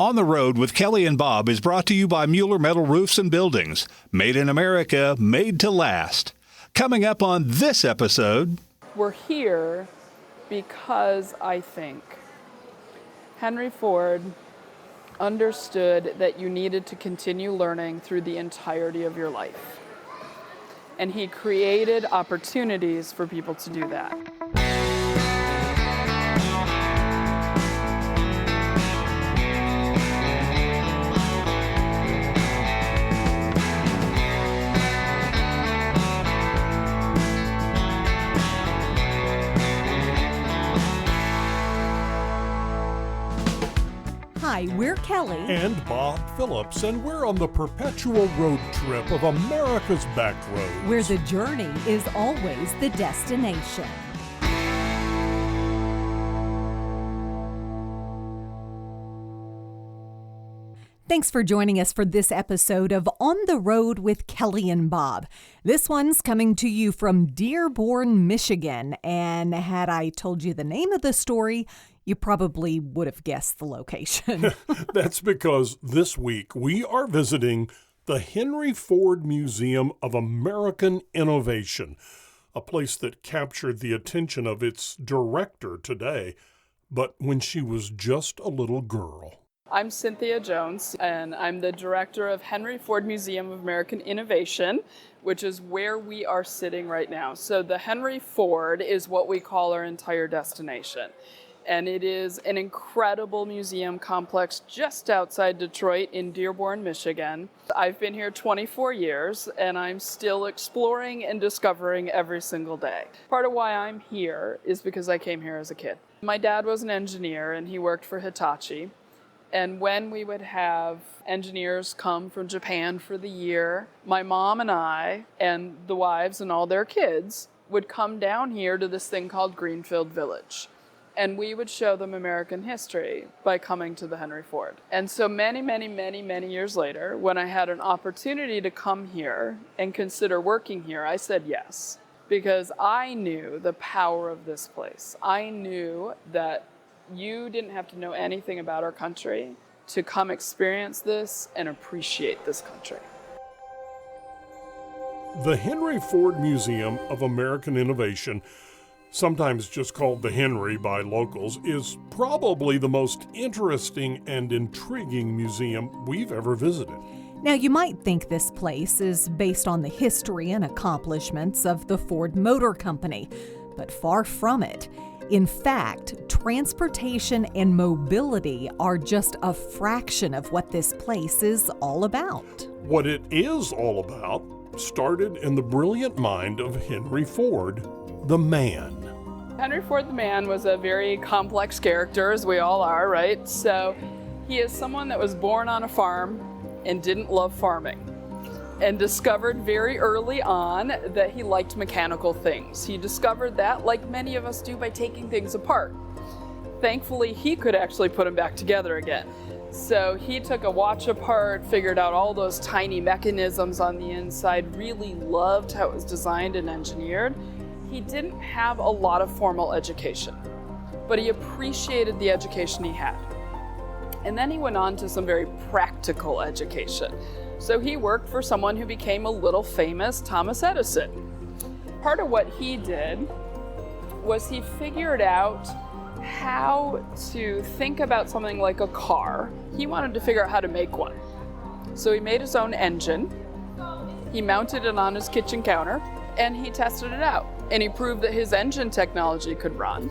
On the Road with Kelly and Bob is brought to you by Mueller Metal Roofs and Buildings. Made in America, made to last. Coming up on this episode... We're here because I think Henry Ford understood that you needed to continue learning through the entirety of your life. And he created opportunities for people to do that. Hi, we're Kelly and Bob Phillips, and we're on the perpetual road trip of America's back roads, where the journey is always the destination. Thanks for joining us for this episode of On the Road with Kelly and Bob. This one's coming to you from Dearborn, Michigan, and had I told you the name of the story, you probably would have guessed the location. That's because this week we are visiting the Henry Ford Museum of American Innovation, a place that captured the attention of its director today, but when she was just a little girl. I'm Cynthia Jones, and I'm the director of Henry Ford Museum of American Innovation, which is where we are sitting right now. So the Henry Ford is what we call our entire destination. And it is an incredible museum complex just outside Detroit in Dearborn, Michigan. I've been here 24 years, and I'm still exploring and discovering every single day. Part of why I'm here is because I came here as a kid. My dad was an engineer, and he worked for Hitachi. And when we would have engineers come from Japan for the year, my mom and I and the wives and all their kids would come down here to this thing called Greenfield Village. And we would show them American history by coming to the Henry Ford. And so many years later, when I had an opportunity to come here and consider working here, I said yes. Because I knew the power of this place. I knew that you didn't have to know anything about our country to come experience this and appreciate this country. The Henry Ford Museum of American Innovation, sometimes just called the Henry by locals, is probably the most interesting and intriguing museum we've ever visited. Now, you might think this place is based on the history and accomplishments of the Ford Motor Company, but far from it. In fact, transportation and mobility are just a fraction of what this place is all about. What it is all about started in the brilliant mind of Henry Ford, the man. Henry Ford the man was a very complex character, as we all are, right? So he is someone that was born on a farm and didn't love farming, and discovered very early on that he liked mechanical things. He discovered that, like many of us do, by taking things apart. Thankfully, he could actually put them back together again. So he took a watch apart, figured out all those tiny mechanisms on the inside, really loved how it was designed and engineered. He didn't have a lot of formal education, but he appreciated the education he had. And then he went on to some very practical education. So he worked for someone who became a little famous, Thomas Edison. Part of what he did was he figured out how to think about something like a car. He wanted to figure out how to make one. So he made his own engine, he mounted it on his kitchen counter, and he tested it out. And he proved that his engine technology could run.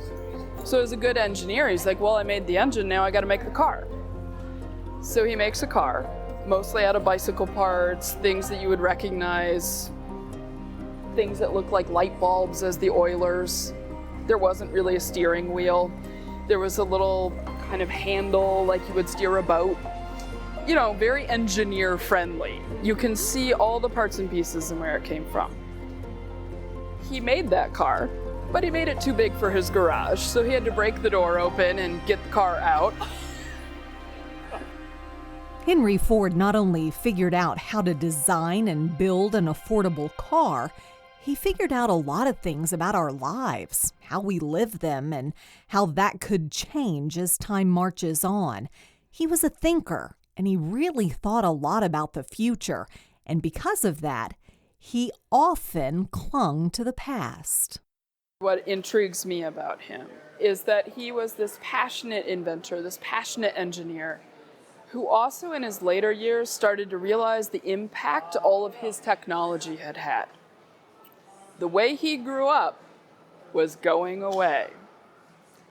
So as a good engineer, he's like, well, I made the engine, now I gotta make the car. So he makes a car, mostly out of bicycle parts, things that you would recognize, things that look like light bulbs as the Oilers. There wasn't really a steering wheel. There was a little kind of handle like you would steer a boat. You know, very engineer friendly. You can see all the parts and pieces and where it came from. He made that car, but he made it too big for his garage, so he had to break the door open and get the car out. Henry Ford not only figured out how to design and build an affordable car, he figured out a lot of things about our lives, how we live them, and how that could change as time marches on. He was a thinker, and he really thought a lot about the future, and because of that, he often clung to the past. What intrigues me about him is that he was this passionate inventor, this passionate engineer, who also in his later years started to realize the impact all of his technology had had. The way he grew up was going away.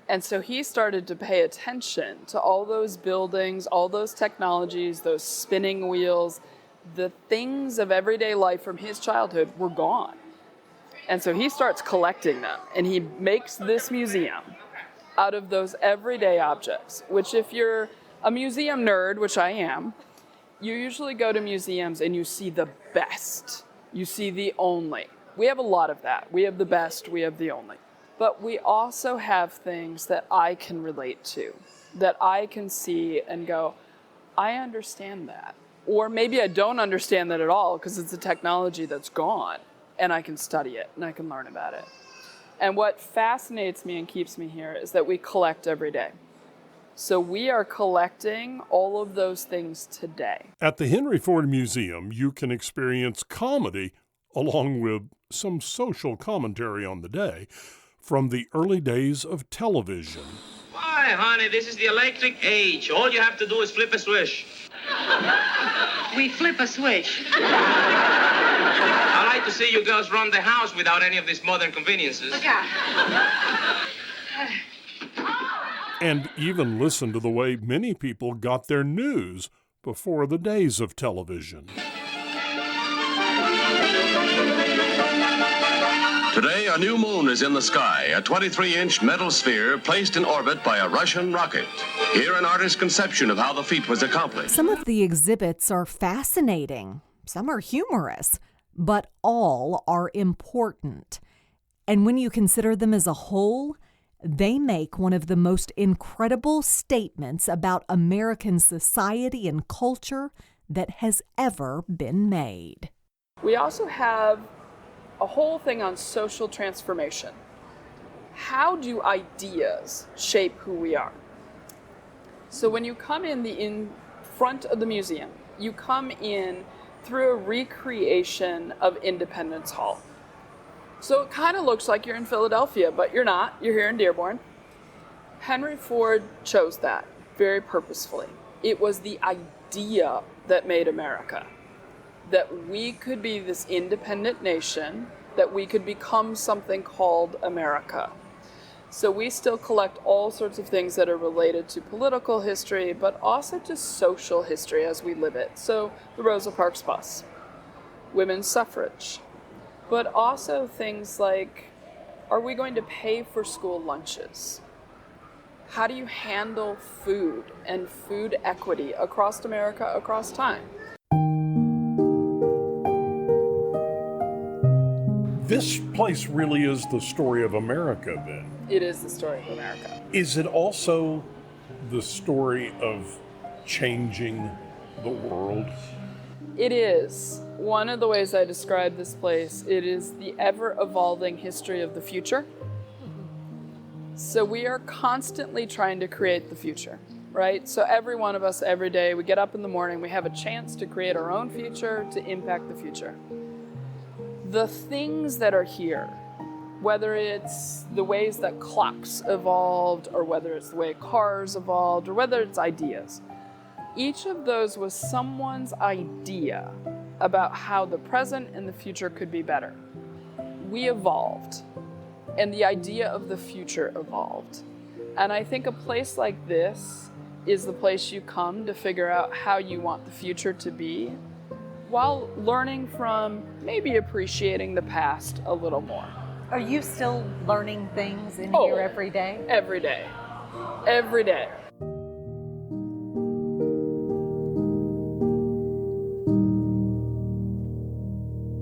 And so he started to pay attention to all those buildings, all those technologies, those spinning wheels, the things of everyday life from his childhood were gone. And so he starts collecting them, and he makes this museum out of those everyday objects, which if you're a museum nerd, which I am, you usually go to museums and you see the best. You see the only. We have a lot of that. We have the best, we have the only. But we also have things that I can relate to, that I can see and go, I understand that. Or maybe I don't understand that at all because it's a technology that's gone and I can study it and I can learn about it. And what fascinates me and keeps me here is that we collect every day. So we are collecting all of those things today. At the Henry Ford Museum, you can experience comedy along with some social commentary on the day from the early days of television. Why, honey, this is the electric age. All you have to do is flip a switch. We flip a switch. I like to see you girls run the house without any of these modern conveniences. And even listen to the way many people got their news before the days of television. Today, a new moon is in the sky, a 23-inch metal sphere placed in orbit by a Russian rocket. Here, an artist's conception of how the feat was accomplished. Some of the exhibits are fascinating, some are humorous, but all are important. And when you consider them as a whole, they make one of the most incredible statements about American society and culture that has ever been made. We also have a whole thing on social transformation. How do ideas shape who we are? So when you come in front of the museum, you come in through a recreation of Independence Hall. So it kind of looks like you're in Philadelphia, but you're not. You're here in Dearborn. Henry Ford chose that very purposefully. It was the idea that made America. That we could be this independent nation, that we could become something called America. So we still collect all sorts of things that are related to political history, but also to social history as we live it. So the Rosa Parks bus, women's suffrage, but also things like, are we going to pay for school lunches? How do you handle food and food equity across America, across time? This place really is the story of America, then. It is the story of America. Is it also the story of changing the world? It is. One of the ways I describe this place, it is the ever-evolving history of the future. So we are constantly trying to create the future, right? So every one of us, every day, we get up in the morning, we have a chance to create our own future, to impact the future. The things that are here, whether it's the ways that clocks evolved, or whether it's the way cars evolved, or whether it's ideas, each of those was someone's idea about how the present and the future could be better. We evolved, and the idea of the future evolved. And I think a place like this is the place you come to figure out how you want the future to be, while learning from, maybe appreciating the past a little more. Are you still learning things in here every day? Every day. Every day.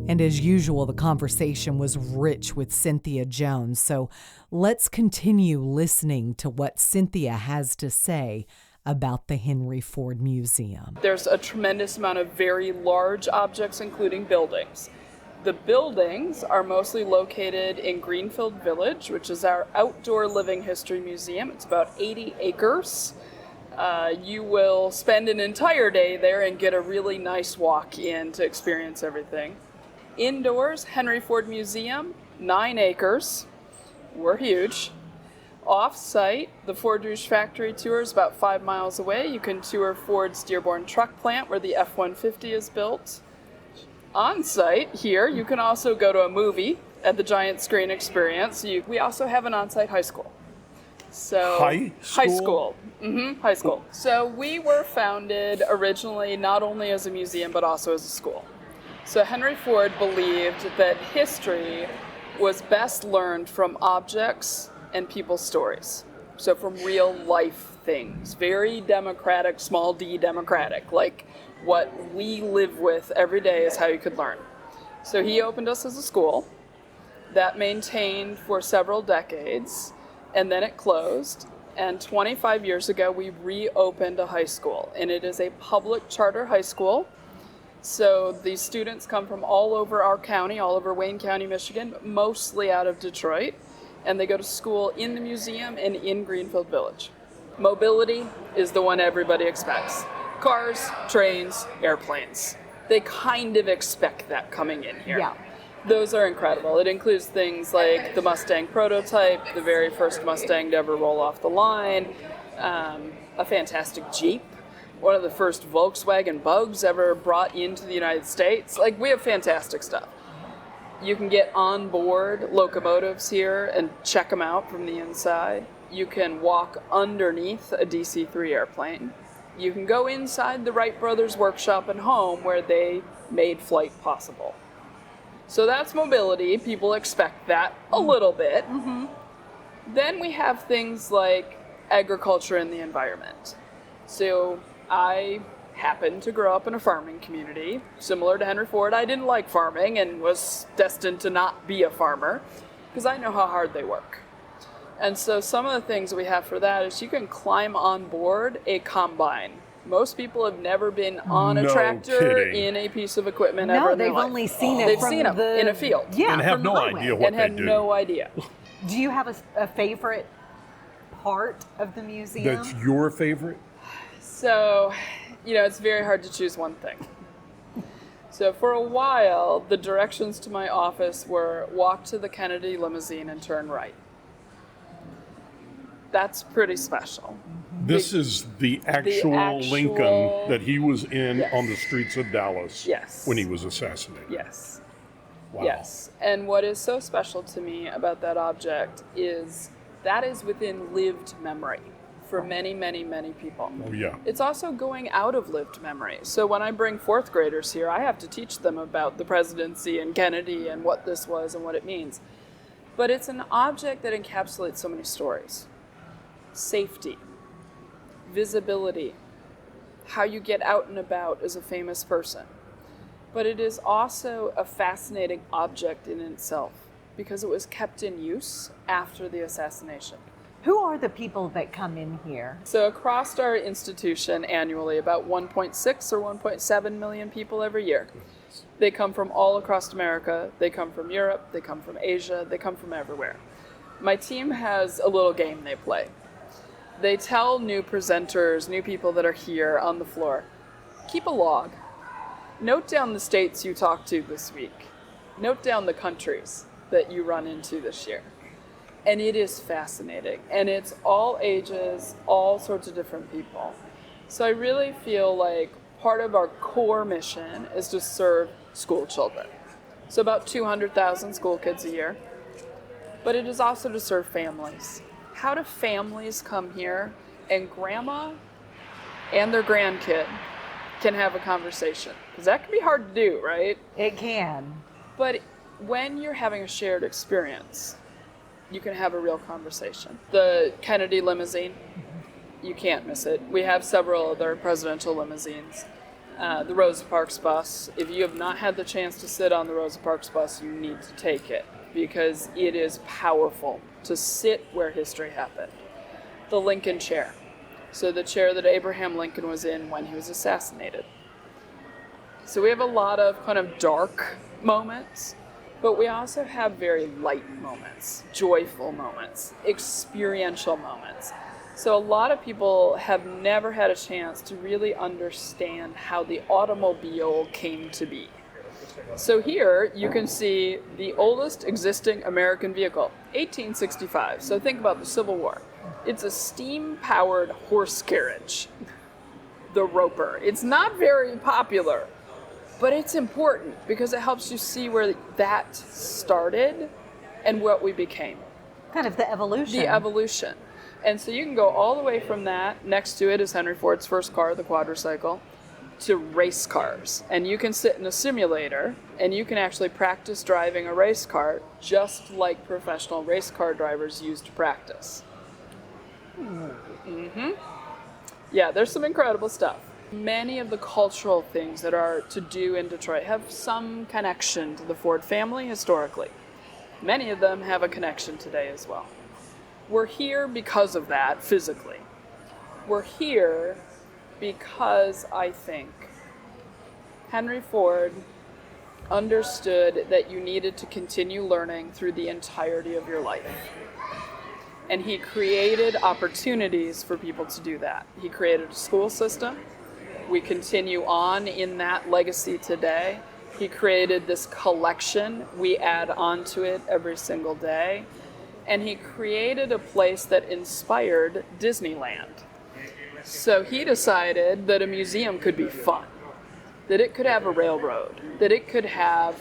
And as usual, the conversation was rich with Cynthia Jones. So let's continue listening to what Cynthia has to say about the Henry Ford Museum. There's a tremendous amount of very large objects, including buildings. The buildings are mostly located in Greenfield Village, which is our outdoor living history museum. It's about 80 acres. You will spend an entire day there and get a really nice walk in to experience everything. Indoors, Henry Ford Museum, 9 acres. We're huge. Off-site, the Ford Rouge factory tour is about 5 miles away. You can tour Ford's Dearborn truck plant where the F-150 is built. On-site here, you can also go to a movie at the Giant Screen Experience. We also have an on-site high school. So High school? High school. So we were founded originally not only as a museum but also as a school. So Henry Ford believed that history was best learned from objects and people's stories. So from real life things. Very democratic, small d democratic. Like what we live with every day is how you could learn. So he opened us as a school that maintained for several decades, and then it closed. And 25 years ago, we reopened a high school, and it is a public charter high school. So these students come from all over our county, all over Wayne County, Michigan, mostly out of Detroit, and they go to school in the museum and in Greenfield Village. Mobility is the one everybody expects. Cars, trains, airplanes. They kind of expect that coming in here. Yeah. Those are incredible. It includes things like the Mustang prototype, the very first Mustang to ever roll off the line, a fantastic Jeep, one of the first Volkswagen Bugs ever brought into the United States. Like, we have fantastic stuff. You can get on board locomotives here and check them out from the inside. You can walk underneath a DC-3 airplane. You can go inside the Wright Brothers workshop and home where they made flight possible. So that's mobility. People expect that a little bit. Mm-hmm. Then we have things like agriculture and the environment. So I happened to grow up in a farming community. Similar to Henry Ford, I didn't like farming and was destined to not be a farmer because I know how hard they work. And so some of the things we have for that is you can climb on board a combine. Most people have never been on a tractor in a piece of equipment ever in their life. No, they've only seen it They've from seen them in a field. Yeah, and have from no the highway. idea what and they had do. no idea. Do you have a favorite part of the museum? That's your favorite? So, it's very hard to choose one thing. So for a while, the directions to my office were walk to the Kennedy limousine and turn right. That's pretty special. This is the actual Lincoln that he was in on the streets of Dallas when he was assassinated. Yes. Wow. Yes. And what is so special to me about that object is that is within lived memory for many, many, many people. Oh, yeah. It's also going out of lived memory. So when I bring fourth graders here, I have to teach them about the presidency and Kennedy and what this was and what it means. But it's an object that encapsulates so many stories. Safety, visibility, how you get out and about as a famous person. But it is also a fascinating object in itself because it was kept in use after the assassination. Who are the people that come in here? So across our institution annually, about 1.6 or 1.7 million people every year. They come from all across America. They come from Europe. They come from Asia. They come from everywhere. My team has a little game they play. They tell new presenters, new people that are here on the floor, keep a log. Note down the states you talked to this week. Note down the countries that you run into this year. And it is fascinating. And it's all ages, all sorts of different people. So I really feel like part of our core mission is to serve school children. So about 200,000 school kids a year. But it is also to serve families. How do families come here and grandma and their grandkid can have a conversation? Because that can be hard to do, right? It can. But when you're having a shared experience, you can have a real conversation. The Kennedy limousine, you can't miss it. We have several other presidential limousines. The Rosa Parks bus, if you have not had the chance to sit on the Rosa Parks bus, you need to take it because it is powerful to sit where history happened. The Lincoln chair, so the chair that Abraham Lincoln was in when he was assassinated. So we have a lot of kind of dark moments, but we also have very light moments, joyful moments, experiential moments. So a lot of people have never had a chance to really understand how the automobile came to be. So here you can see the oldest existing American vehicle, 1865. So think about the Civil War. It's a steam-powered horse carriage, the Roper. It's not very popular, but it's important because it helps you see where that started and what we became. Kind of the evolution. The evolution. And so you can go all the way from that. Next to it is Henry Ford's first car, the quadricycle, to race cars. And you can sit in a simulator and you can actually practice driving a race car just like professional race car drivers used to practice. Mm-hmm. Yeah, there's some incredible stuff. Many of the cultural things that are to do in Detroit have some connection to the Ford family historically. Many of them have a connection today as well. We're here because of that physically. We're here because I think Henry Ford understood that you needed to continue learning through the entirety of your life. And he created opportunities for people to do that. He created a school system. We continue on in that legacy today. He created this collection. We add on to it every single day. And he created a place that inspired Disneyland. So he decided that a museum could be fun, that it could have a railroad, that it could have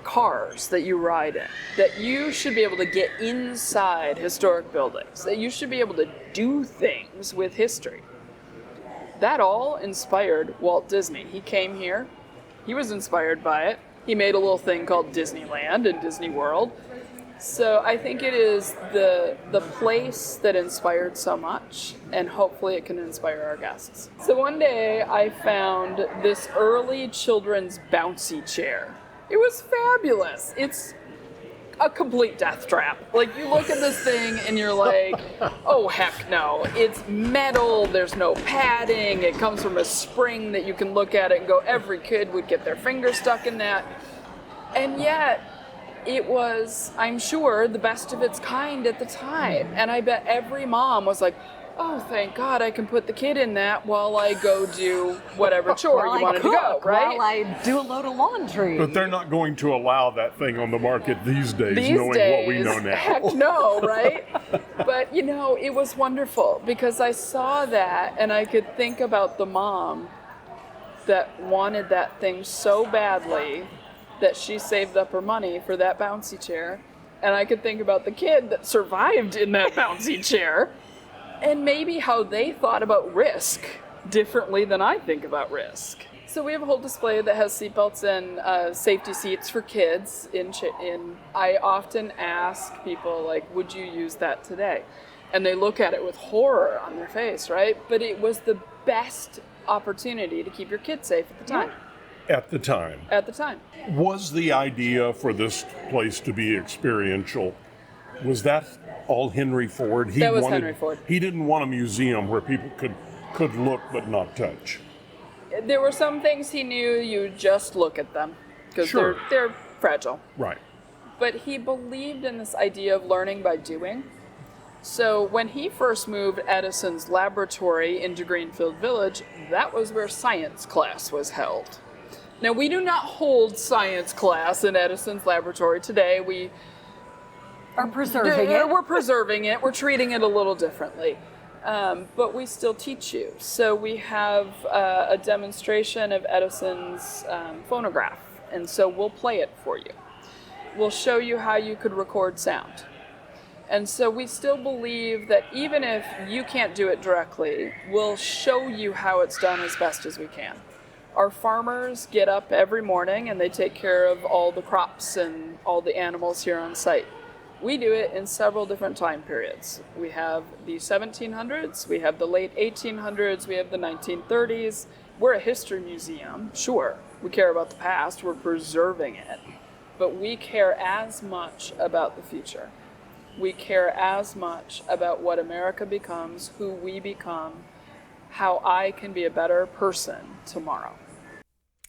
cars that you ride in, that you should be able to get inside historic buildings, that you should be able to do things with history. That all inspired Walt Disney. He came here, he was inspired by it. He made a little thing called Disneyland and Disney World. So I think it is the place that inspired so much, and hopefully it can inspire our guests. So one day I found this early children's bouncy chair. It was fabulous. It's a complete death trap. Like, you look at this thing and you're like, oh heck no. It's metal, there's no padding, it comes from a spring that you can look at it and go, every kid would get their finger stuck in that. And yet, it was, I'm sure, the best of its kind at the time. And I bet every mom was like, oh, thank God I can put the kid in that while I go do whatever chore you wanted to go, right? While I do a load of laundry. But they're not going to allow that thing on the market these days, knowing what we know now. Heck no, right? But, you know, it was wonderful because I saw that and I could think about the mom that wanted that thing so badly that she saved up her money for that bouncy chair. And I could think about the kid that survived in that bouncy chair and maybe how they thought about risk differently than I think about risk. So we have a whole display that has seatbelts and safety seats for kids. I often ask people, like, would you use that today? And they look at it with horror on their face, right? But it was the best opportunity to keep your kids safe at the time. At the time. At the time. Was the idea for this place to be experiential, was that all Henry Ford? That was Henry Ford. He didn't want a museum where people could look but not touch. There were some things he knew you just look at them because Sure. they're fragile. Right. But he believed in this idea of learning by doing. So when he first moved Edison's laboratory into Greenfield Village, that was where science class was held. Now, we do not hold science class in Edison's laboratory today. We are preserving it. We're preserving it. We're treating it a little differently. But we still teach you. So we have a demonstration of Edison's phonograph. And so we'll play it for you. We'll show you how you could record sound. And so we still believe that even if you can't do it directly, we'll show you how it's done as best as we can. Our farmers get up every morning and they take care of all the crops and all the animals here on site. We do it in several different time periods. We have the 1700s, we have the late 1800s, we have the 1930s. We're a history museum, sure. We care about the past, we're preserving it. But we care as much about the future. We care as much about what America becomes, who we become, how I can be a better person tomorrow.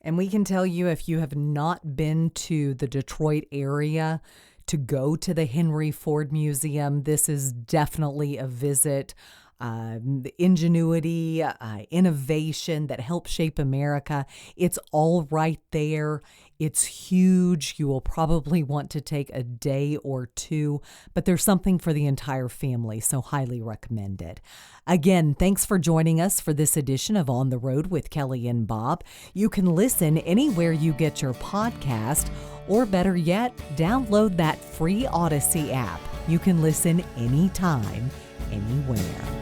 And we can tell you, if you have not been to the Detroit area, to go to the Henry Ford Museum. This is definitely a visit. ingenuity, innovation that helped shape America. It's all right there. It's huge. You will probably want to take a day or two, but there's something for the entire family, so highly recommended. Again, thanks for joining us for this edition of On the Road with Kelly and Bob. You can listen anywhere you get your podcast, or better yet, download that free Odyssey app. You can listen anytime, anywhere.